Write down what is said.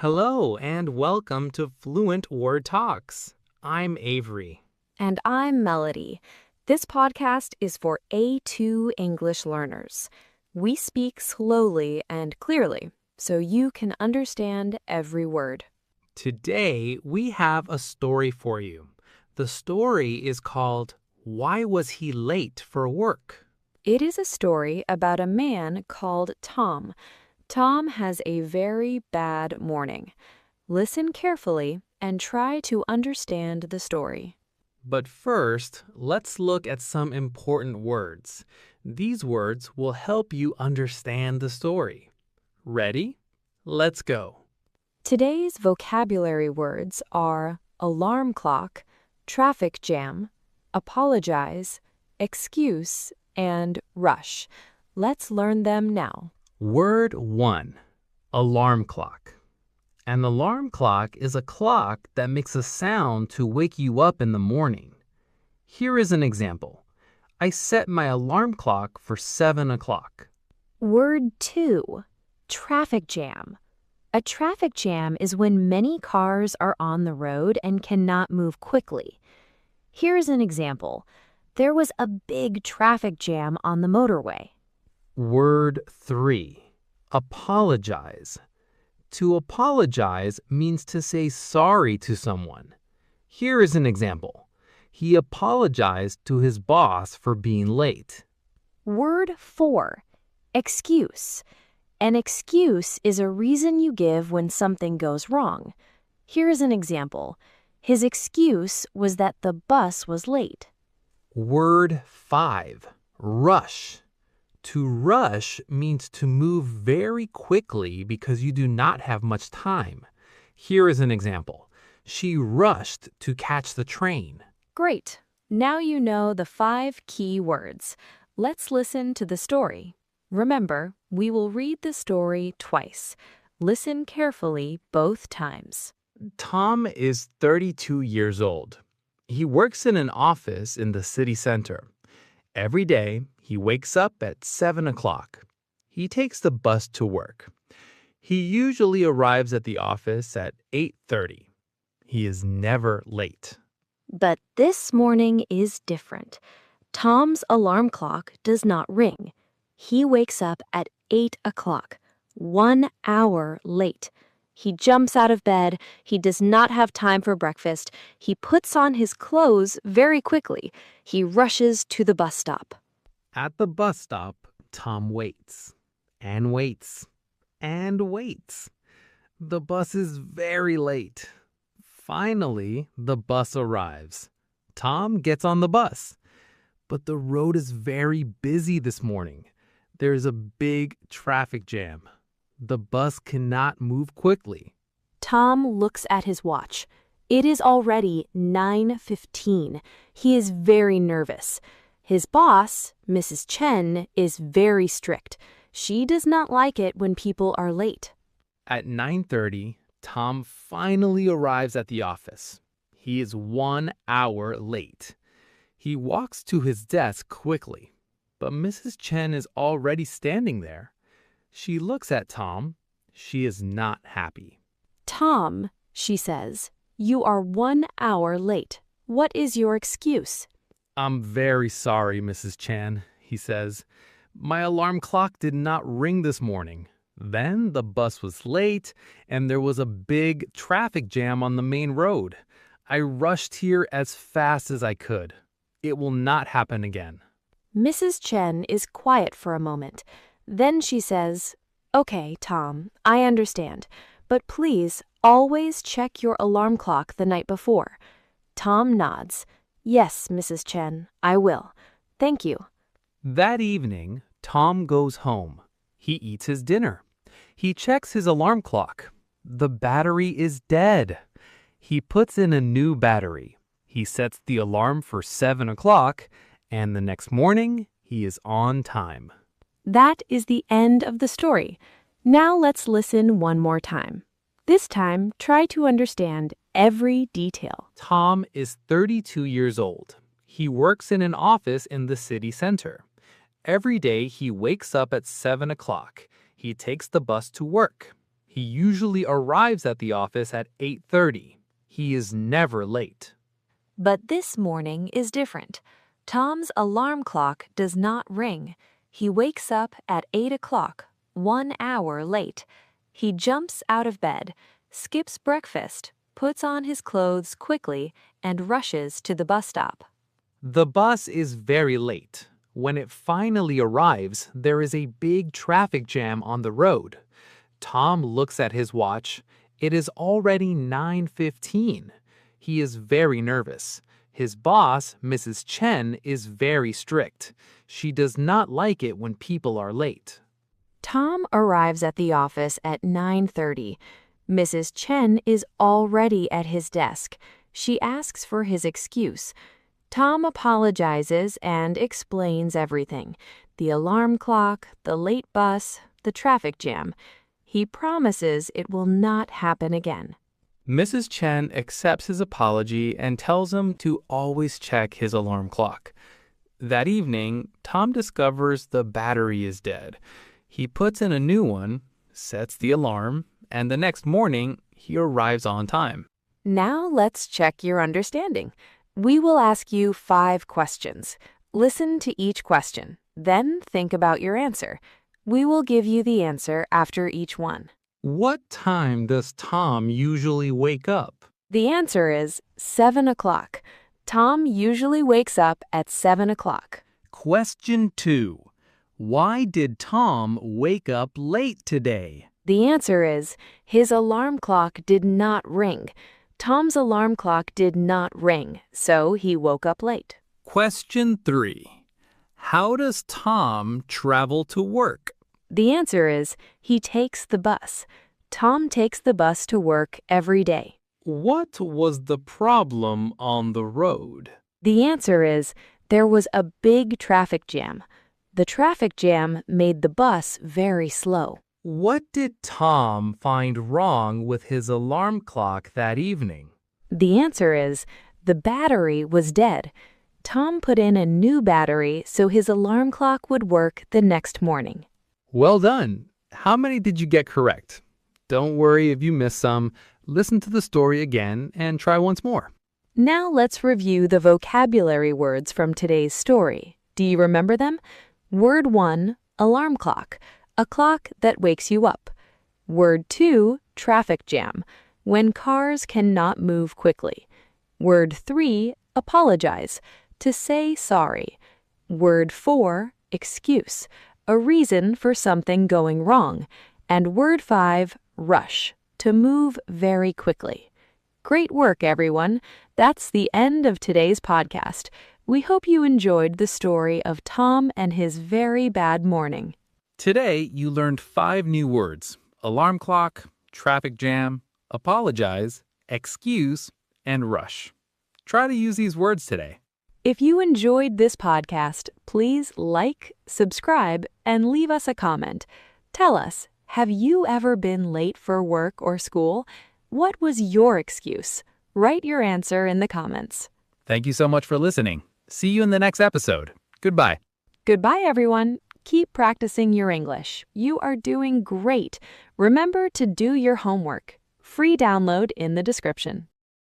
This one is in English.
Hello and welcome to Fluent Word Talks. I'm Avery. And I'm Melody. This podcast is for A2 English learners. We speak slowly and clearly, so you can understand every word. Today we have a story for you. The story is called Why Was He Late for Work? It is a story about a man called Tom. Tom has a very bad morning. Listen carefully and try to understand the story. But first, let's look at some important words. These words will help you understand the story. Ready? Let's go. Today's vocabulary words are alarm clock, traffic jam, apologize, excuse, and rush. Let's learn them now. Word 1. Alarm clock. An alarm clock is a clock that makes a sound to wake you up in the morning. Here is an example. I set my alarm clock for 7 o'clock. Word 2. Traffic jam. A traffic jam is when many cars are on the road and cannot move quickly. Here's an example. There was a big traffic jam on the motorway. Word 3. Apologize. To apologize means to say sorry to someone. Here is an example. He apologized to his boss for being late. Word 4. Excuse. An excuse is a reason you give when something goes wrong. Here is an example. His excuse was that the bus was late. Word 5. Rush. To rush means to move very quickly because you do not have much time. Here is an example. She rushed to catch the train. Great. Now you know the 5 key words. Let's listen to the story. Remember, we will read the story twice. Listen carefully both times. Tom is 32 years old. He works in an office in the city center. Every day, he wakes up at 7 o'clock. He takes the bus to work. He usually arrives at the office at 8:30. He is never late. But this morning is different. Tom's alarm clock does not ring. He wakes up at 8 o'clock, 1 hour late. He jumps out of bed. He does not have time for breakfast. He puts on his clothes very quickly. He rushes to the bus stop. At the bus stop, Tom waits and waits and waits. The bus is very late. Finally, the bus arrives. Tom gets on the bus. But the road is very busy this morning. There is a big traffic jam. The bus cannot move quickly. Tom looks at his watch. It is already 9:15. He is very nervous. His boss, Mrs. Chen, is very strict. She does not like it when people are late. At 9:30, Tom finally arrives at the office. He is 1 hour late. He walks to his desk quickly, but Mrs. Chen is already standing there. She looks at Tom. She is not happy. Tom, she says, you are 1 hour late. What is your excuse? I'm very sorry, Mrs. Chen, he says. My alarm clock did not ring this morning. Then the bus was late, and there was a big traffic jam on the main road. I rushed here as fast as I could. It will not happen again. Mrs. Chen is quiet for a moment. Then she says, Okay, Tom, I understand, but please always check your alarm clock the night before. Tom nods. Yes, Mrs. Chen, I will. Thank you. That evening, Tom goes home. He eats his dinner. He checks his alarm clock. The battery is dead. He puts in a new battery. He sets the alarm for 7 o'clock, and the next morning, he is on time. That is the end of the story. Now let's listen one more time. This time, try to understand every detail. Tom is 32 years old. He works in an office in the city center. Every day he wakes up at 7 o'clock. He takes the bus to work. He He usually arrives at the office at 8:30. He is never late. But this morning is different. Tom's alarm clock does not ring. He wakes up at 8 o'clock, 1 hour late. He jumps out of bed, skips breakfast, puts on his clothes quickly, and rushes to the bus stop. The bus is very late. When it finally arrives, there is a big traffic jam on the road. Tom looks at his watch. It is already 9:15. He is very nervous. His boss, Mrs. Chen, is very strict. She does not like it when people are late. Tom arrives at the office at 9:30. Mrs. Chen is already at his desk. She asks for his excuse. Tom apologizes and explains everything: the alarm clock, the late bus, the traffic jam. He promises it will not happen again. Mrs. Chen accepts his apology and tells him to always check his alarm clock. That evening, Tom discovers the battery is dead. He puts in a new one, sets the alarm, and the next morning, he arrives on time. Now let's check your understanding. We will ask you 5 questions. Listen to each question, then think about your answer. We will give you the answer after each one. What time does Tom usually wake up? The answer is 7 o'clock. Tom usually wakes up at 7 o'clock. Question 2. Why did Tom wake up late today? The answer is his alarm clock did not ring. Tom's alarm clock did not ring, so he woke up late. Question 3. How does Tom travel to work? The answer is he takes the bus. Tom takes the bus to work every day. What was the problem on the road? The answer is there was a big traffic jam. The traffic jam made the bus very slow. What did Tom find wrong with his alarm clock that evening? The answer is the battery was dead. Tom put in a new battery so his alarm clock would work the next morning. Well done. How many did you get correct? Don't worry if you missed some. Listen to the story again and try once more. Now let's review the vocabulary words from today's story. Do you remember them? Word 1, alarm clock, a clock that wakes you up. Word 2, traffic jam, when cars cannot move quickly. Word 3, apologize, to say sorry. Word 4, excuse, a reason for something going wrong. And word 5, rush, to move very quickly. Great work, everyone. That's the end of today's podcast. We hope you enjoyed the story of Tom and his very bad morning. Today, you learned 5 new words: alarm clock, traffic jam, apologize, excuse, and rush. Try to use these words today. If you enjoyed this podcast, please like, subscribe, and leave us a comment. Tell us, have you ever been late for work or school? What was your excuse? Write your answer in the comments. Thank you so much for listening. See you in the next episode. Goodbye. Goodbye, everyone. Keep practicing your English. You are doing great. Remember to do your homework. Free download in the description.